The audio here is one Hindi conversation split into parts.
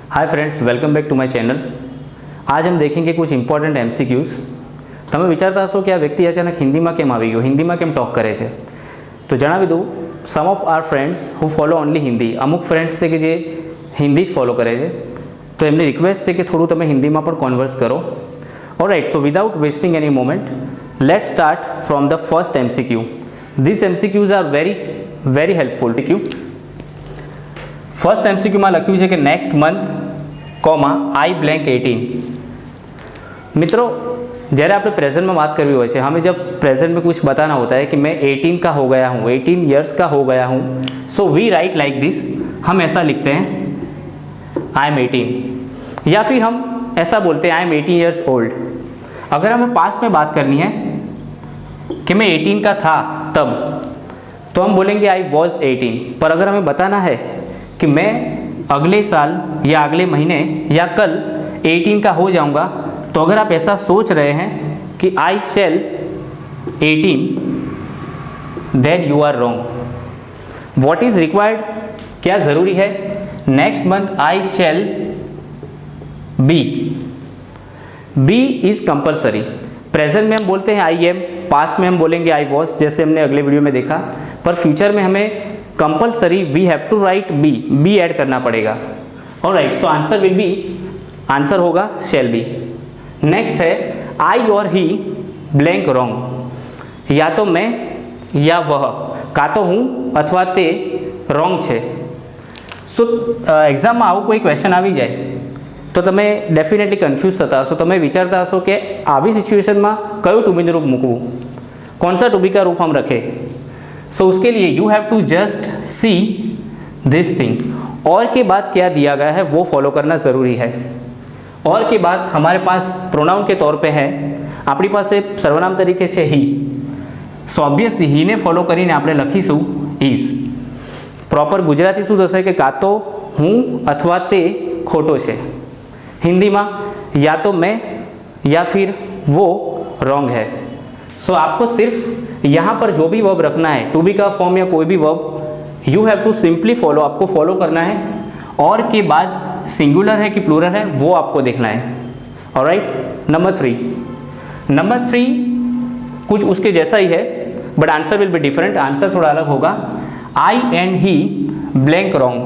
Hi friends, welcome back to my channel. आज हम देखेंगे कुछ ઇમ્પોર્ટન્ટ MCQs। તમે વિચારતા હશો કે આ વ્યક્તિ અચાનક હિન્દીમાં કેમ આવી ગયો, હિન્દીમાં કેમ ટોક કરે છે? તો જણાવી દઉં, some of our friends who follow only Hindi, અમુક ફ્રેન્ડ્સ છે કે જે હિન્દી જ ફોલો કરે છે, તો એમની રિક્વેસ્ટ છે કે થોડું તમે હિન્દીમાં પણ કોન્વર્સ કરો। All right, so without wasting any moment, let's start from the first MCQ। This MCQs are very helpful. First MCQ में लख्यू है कि नेक्स्ट मंथ कॉमा आई ब्लैंक 18। मित्रों, जैसे आपने प्रेजेंट में बात करनी हो, हमें जब प्रेजेंट में कुछ बताना होता है कि मैं 18 का हो गया हूँ, 18 ईयर्स का हो गया हूँ, so we write like this. हम ऐसा लिखते हैं आई एम 18, या फिर हम ऐसा बोलते हैं आई एम 18 ईयर्स ओल्ड। अगर हमें पास्ट में बात करनी है कि मैं 18 का था तब, तो हम बोलेंगे आई वॉज 18। पर अगर हमें बताना है कि मैं अगले साल या अगले महीने या कल 18 का हो जाऊंगा, तो अगर आप ऐसा सोच रहे हैं कि I shall 18, then you are wrong. What is required, क्या ज़रूरी है? Next month I shall be. Be is compulsory. Present में हम बोलते हैं आई एम, पास्ट में हम बोलेंगे आई वॉज, जैसे हमने अगले वीडियो में देखा। पर फ्यूचर में हमें compulsory we have to write be add करना पड़ेगा। Alright, so answer will be, answer होगा शैल बी। नेक्स्ट है आई और ही ब्लैंक रॉन्ग। या तो मैं या वह, का तो हूँ अथवा ते रॉन्ग है। सो एग्जाम में आवो कोई क्वेश्चन आ जाए तो तमे डेफिनेटली कन्फ्यूज थता हशो। तमे विचारता हशो कि आवी सिच्युएशन में कयो टू बीનું रूप मूकवुं, कौन सा टू बी का रूप हम रखें। सो उसके लिए you have to just see this thing. और के बाद क्या दिया गया है वो फॉलो करना ज़रूरी है। और के बाद हमारे पास प्रोनाउन के तौर पे है, अपनी पास सर्वनाम तरीके है ही। सो ऑब्वियसली ही ने फॉलो करीने आपणे लखीशुं इज। प्रॉपर गुजराती शुं थशे कि का तो हूँ अथवा ते खोटो छे। हिंदी में या तो मैं या फिर वो रॉन्ग है। सो आपको सिर्फ यहाँ पर जो भी वर्ब रखना है, टू बी का फॉर्म या कोई भी verb, you have to simply follow, आपको फॉलो करना है। और के बाद सिंगुलर है कि प्लूरल है वो आपको देखना है। ऑलराइट, नंबर 3 कुछ उसके जैसा ही है, but answer will be different. Answer थोड़ा अलग होगा। आई एंड ही ब्लैंक रॉन्ग।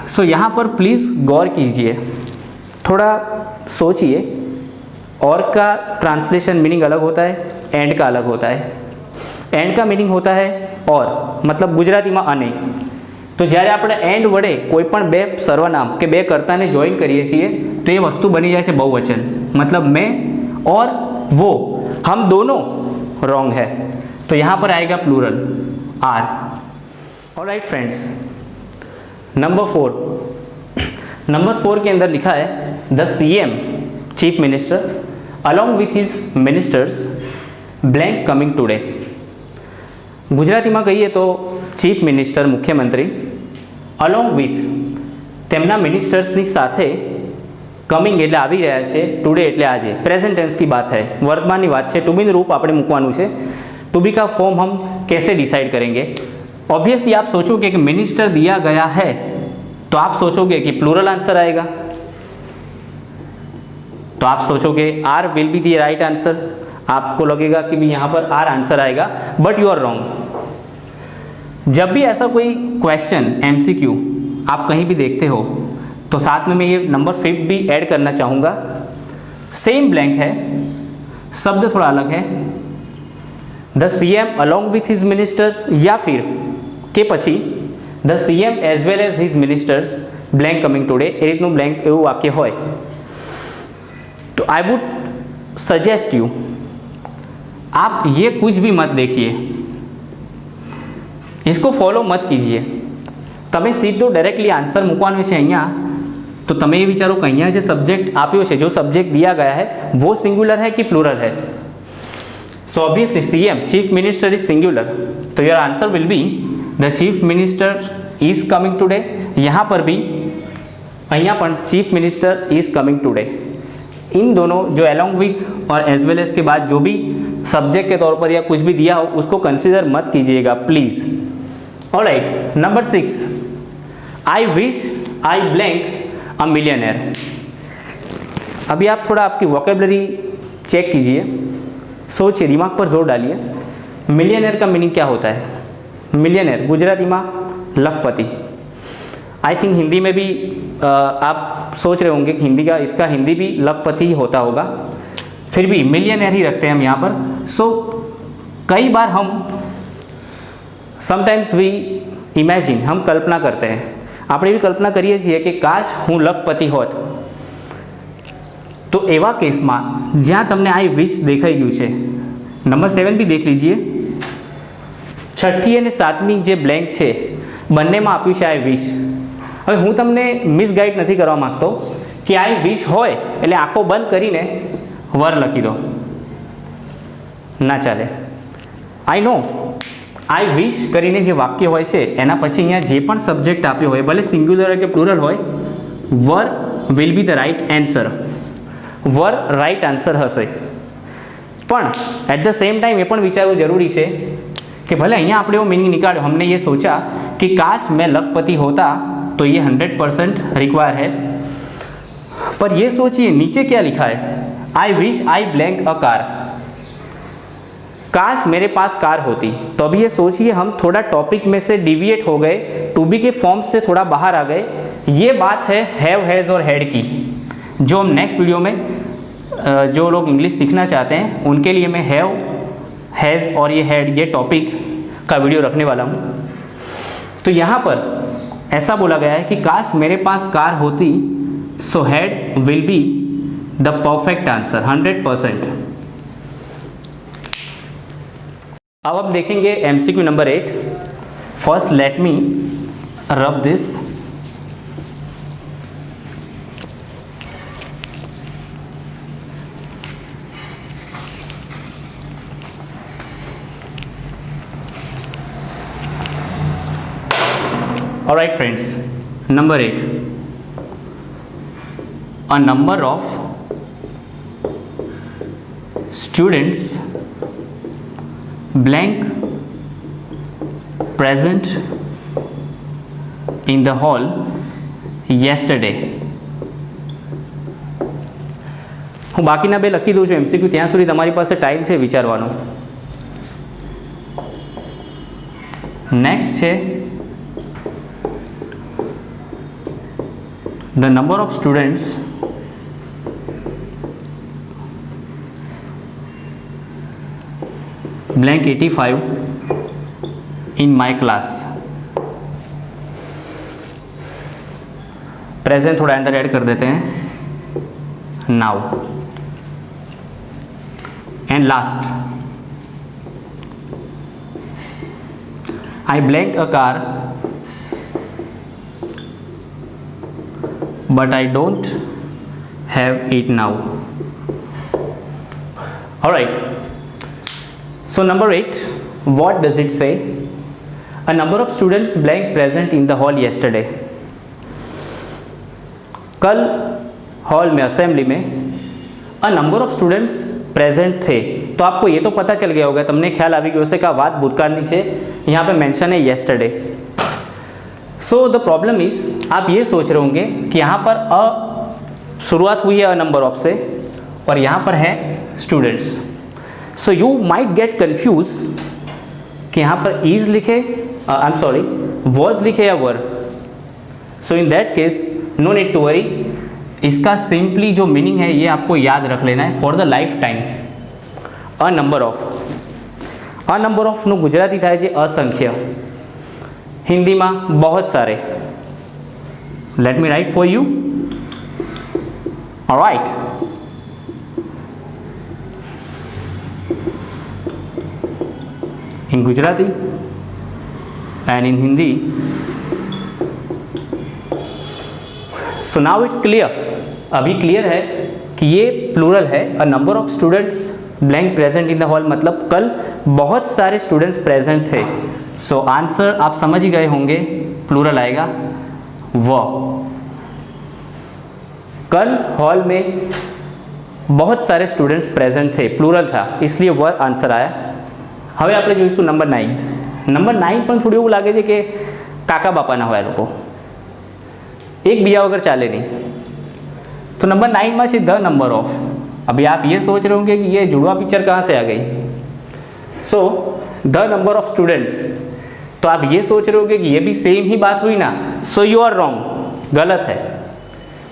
सो यहाँ पर प्लीज़ गौर कीजिए, थोड़ा सोचिए। और का ट्रांसलेशन मीनिंग अलग होता है, एंड का अलग होता है। एंड का मीनिंग होता है और, मतलब गुजराती में अने। तो જ્યારે આપણે એન્ડ વડે કોઈ પણ બે સર્વનામ કે બે કર્તાને જોઈન કરીએ છીએ તો એ વસ્તુ બની જાય છે બહુવચન। मतलब मैं और वो, हम दोनों रॉन्ग है, तो यहाँ पर आएगा plural are. Alright friends, number 4 के अंदर लिखा है the CM chief minister along with his ministers blank coming today। Gujarati में कहीए तो चीफ मिनिस्टर मुख्यमंत्री along with તેમના મિનિસ્ટર્સની સાથે કમિંગ એટલે આવી રહ્યા છે, ટુડે એટલે આજે, પ્રેઝન્ટ ટેન્સ की बात है, वर्तमानની વાત છે। टू बी रूप આપણે મૂકવાનું છે। टू बी का फॉर्म हम कैसे डिसाइड करेंगे? ऑब्वियसली आप सोचोगे कि मिनिस्टर दिया गया है तो आप सोचोगे कि प्लूरल आंसर आएगा, तो आप सोचोगे are will be the right answer. आपको लगेगा कि भी यहाँ पर आर आंसर आएगा, बट यू आर रॉन्ग। जब भी ऐसा कोई क्वेश्चन MCQ आप कहीं भी देखते हो तो साथ में मैं ये नंबर 5 भी ऐड करना चाहूँगा। सेम ब्लैंक है, शब्द थोड़ा अलग है। The CM along with his ministers, या फिर के पछी the CM as well as his ministers blank coming today, ए रीतનું ब्लैंक એવું वाक्य હોય तो आई वुड सजेस्ट यू, आप ये कुछ भी मत देखिए, इसको फॉलो मत कीजिए। तमे सीधो डायरेक्टली आंसर मूकवानो छे अहींया, तो तमे ये विचारो कि अहींया जो सब्जेक्ट आप्यो छे, जो सब्जेक्ट दिया गया है वो सिंगुलर है कि प्लूरल है। So obviously CM chief minister is singular, तो your answer will be the chief minister is coming today. यहाँ पर भी अहींया पण chief minister is coming today. इन दोनों जो along with और एज वेल एज के बाद जो भी सब्जेक्ट के तौर पर या कुछ भी दिया हो उसको कंसीडर मत कीजिएगा please. Alright, number 6, I wish I blank a millionaire. अभी आप थोड़ा आपकी वोकेबलरी चेक कीजिए, सोचिए, दिमाग पर जोर डालिए। मिलियनेयर का मीनिंग क्या होता है? मिलियनेयर गुजराती में लखपति। आई थिंक हिंदी में भी आप सोच रहे होंगे कि इसका हिंदी भी लखपति ही होता होगा, फिर भी मिलियनेयर ही रखते हैं हम यहाँ पर। सो कई बार हम समटाइम्स वी इमेजिन, हम कल्पना करते हैं, આપણે એવી કલ્પના કરીએ છીએ કે કાશ હું લખપતિ હોત। તો એવા કેસમાં જ્યાં તમને આ વિશ દેખાઈ ગયું છે, નંબર 7 બી દેખ લીજીએ, છઠ્ઠી અને સાતમી જે બ્લેન્ક છે બંનેમાં આપ્યું છે આઈ વિશ। હવે હું તમને મિસગાઈડ નથી કરવા માગતો કે આઈ વિશ હોય એટલે આંખો બંધ કરીને વર લખી દો, ના ચાલે। આઈ નો આઈ વિશ કરીને જે વાક્ય હોય છે એના પછી અહીંયા જે પણ સબ્જેક્ટ આપ્યો હોય, ભલે સિંગ્યુલર કે પ્લુરલ હોય, were will be the right answer, were right answer હશે। પણ એટ ધ સેમ ટાઈમ એ પણ વિચારવું જરૂરી છે कि भले અહીંયા આપણે એવો मीनिंग निकालो, हमने ये सोचा कि काश मैं लखपति होता, तो ये 100% रिक्वायर है। पर ये सोचिए नीचे क्या लिखा है, I wish I blank a car. काश मेरे पास कार होती। तो अभी ये सोचिए हम थोड़ा टॉपिक में से डिविएट हो गए, टू बी के फॉर्म से थोड़ा बाहर आ गए। ये बात है हैव, हैज़ और हैड की, जो हम नेक्स्ट वीडियो में जो लोग इंग्लिश सीखना चाहते हैं उनके लिए मैं हैव, हैज़ और ये हैड, ये टॉपिक का वीडियो रखने वाला हूँ। तो यहाँ पर ऐसा बोला गया है कि काश मेरे पास कार होती, so had will be the perfect answer 100%। अब हम देखेंगे MCQ number 8। First let me rub this. Alright friends, number 8, a number of students blank present in the hall yesterday। હું બાકીના બે લખી દઉં છું MCQ, ત્યાં સુધી તમારી પાસે ટાઈમ છે વિચારવાનો। નેક્સ્ટ છે the number of students blank 85 in my class। Present थोड़ा अंदर ऐड कर देते हैं, now. And last, I blank a car but I don't have it now। Alright, so number 8, what does it say? A number of students blank present in the hall yesterday। कल हॉल में, असेंबली में अ नंबर ऑफ स्टूडेंट्स प्रेजेंट थे। तो आपको ये तो पता चल गया होगा, તમને ખ્યાલ આવી ગયો છે કે આ વાત ભૂતકાળની છે, यहाँ पे मेंशन है yesterday। So the problem is, आप ये सोच रहे होंगे कि यहाँ पर अ शुरुआत हुई है अ नंबर ऑफ से और यहाँ पर है students. So you might get confuse कि यहाँ पर इज लिखे, आई एम सॉरी, वॉज लिखे या were. So in that case no need to worry, इसका सिंपली जो मीनिंग है ये आपको याद रख लेना है for the life time. A number of નું ગુજરાતી થાય છે असंख्य, हिंदी में बहुत सारे। Let me write for you. Alright, in Gujarati and in Hindi. So now it's clear, अभी क्लियर है कि ये प्लूरल है। A number of students blank present in the hall, मतलब कल बहुत सारे स्टूडेंट्स प्रेजेंट थे। सो आंसर आप समझ ही गए होंगे, प्लूरल आएगा वो। कल हॉल में बहुत सारे स्टूडेंट्स प्रेजेंट थे, प्लूरल था, इसलिए वर आंसर आया। હવે આપણે જોઈશું નંબર 9। નંબર 9 પણ થોડું એવું લાગે છે કે કાકા બાપાના હોય, લોકો એકબીજા વગર ચાલે નહીં। तो नंबर 9 में है द नंबर ऑफ। अभी आप ये सोच रहे होंगे कि ये जुड़वा पिक्चर कहाँ से आ गई। So the number of students, तो आप ये सोच रहे होंगे कि ये भी सेम ही बात हुई ना। सो यू आर रॉन्ग, गलत है।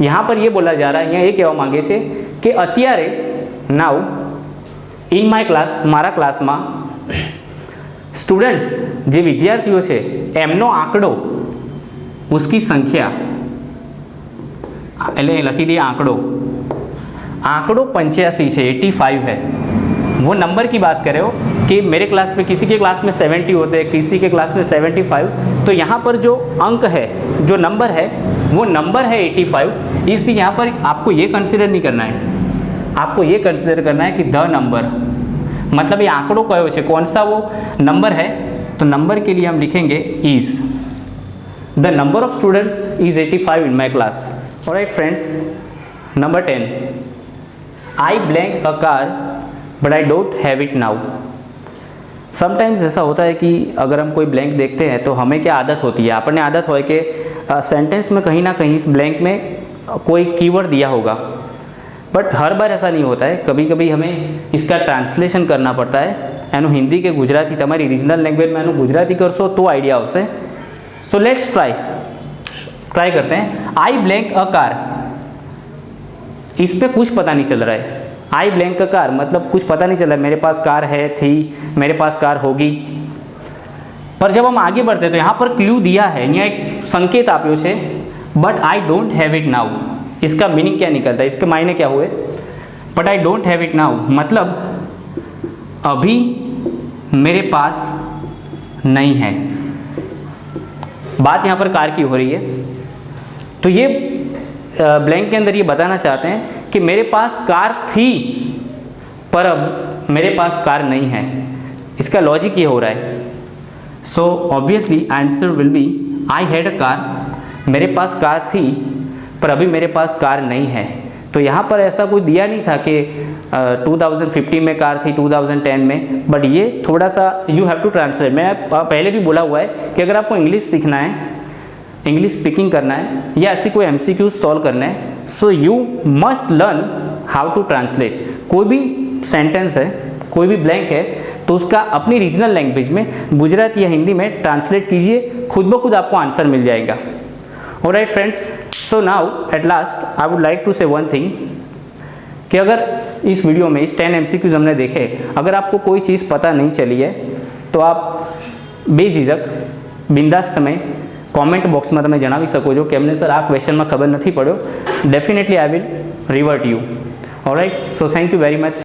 यहाँ पर ये बोला जा रहा है, यहाँ ये कહેવા માંગે છે कि અત્યારે नाउ इन माय क्लास, मारा क्लास में स्टूडेंट्स जे विद्यार्थीओ छे एमनो आंकड़ो, उसकी संख्या एटले लखी दिए आंकड़ो 85 है, 85 है। वो नंबर की बात करे हो कि मेरे क्लास में, किसी के क्लास में 70 होते हैं, किसी के क्लास में 75, तो यहाँ पर जो अंक है, जो नंबर है, वो नंबर है 85। इसलिए यहाँ पर आपको ये कंसिडर नहीं करना है, आपको ये कंसिडर करना है कि द नंबर, मतलब ये आंकड़ो कयो छे, कौन सा वो नंबर है। तो नंबर के लिए हम लिखेंगे is the number of students is 85 in my class. Alright friends, number 10, I blank a car but I don't have it now. Sometimes ऐसा होता है कि अगर हम कोई ब्लैंक देखते हैं तो हमें क्या आदत होती है, अपने आदत हो कि सेंटेंस में कहीं ना कहीं इस ब्लैंक में कोई कीवर्ड दिया होगा, बट हर बार ऐसा नहीं होता है। कभी कभी हमें इसका ट्रांसलेशन करना पड़ता है। एनु हिंदी के गुजराती, तमारी रीजनल लैंग्वेज में एनु गुजराती करशो तो आइडिया आवशे। सो लेट्स ट्राई करते हैं। आई ब्लैंक अ कार, इस पे कुछ पता नहीं चल रहा है। आई ब्लैंक अ कार मतलब कुछ पता नहीं चल रहा है, मेरे पास कार है, थी, मेरे पास कार होगी। पर जब हम आगे बढ़ते हैं तो यहाँ पर क्लू दिया है, यहाँ एक संकेत आप्यो छे, but I don't have it now. इसका मीनिंग क्या निकलता है, इसके मायने क्या हुए। But I don't have it now मतलब अभी मेरे पास नहीं है। बात यहाँ पर कार की हो रही है, तो ये ब्लैंक के अंदर ये बताना चाहते हैं कि मेरे पास कार थी पर अब मेरे पास कार नहीं है। इसका लॉजिक ये हो रहा है। So obviously answer will be I had a car, मेरे पास कार थी पर अभी मेरे पास कार नहीं है। तो यहाँ पर ऐसा कोई दिया नहीं था कि 2015 में कार थी, 2010 में, बट ये थोड़ा सा यू हैव टू ट्रांसलेट। मैं पहले भी बोला हुआ है कि अगर आपको इंग्लिश सीखना है, इंग्लिश स्पीकिंग करना है या ऐसी कोई MCQ सॉल्व करना है, so you must learn how to translate. कोई भी सेंटेंस है, कोई भी ब्लैंक है, तो उसका अपनी रीजनल लैंग्वेज में, गुजराती या हिंदी में ट्रांसलेट कीजिए, खुद ब खुद आपको आंसर मिल जाएगा। Alright friends, so now at last I would like to say one thing कि अगर इस वीडियो में इस 10 MCQs हमने देखे, अगर आपको कोई चीज़ पता नहीं चली है तो आप बेझिझक बिंदास्त में कॉमेंट बॉक्स में તમે જણાવી શકો છો કે અમને સર આ ક્વેશ્ચનમાં ખબર નથી પડ્યો. Definitely I will revert you. All right, so thank you very much.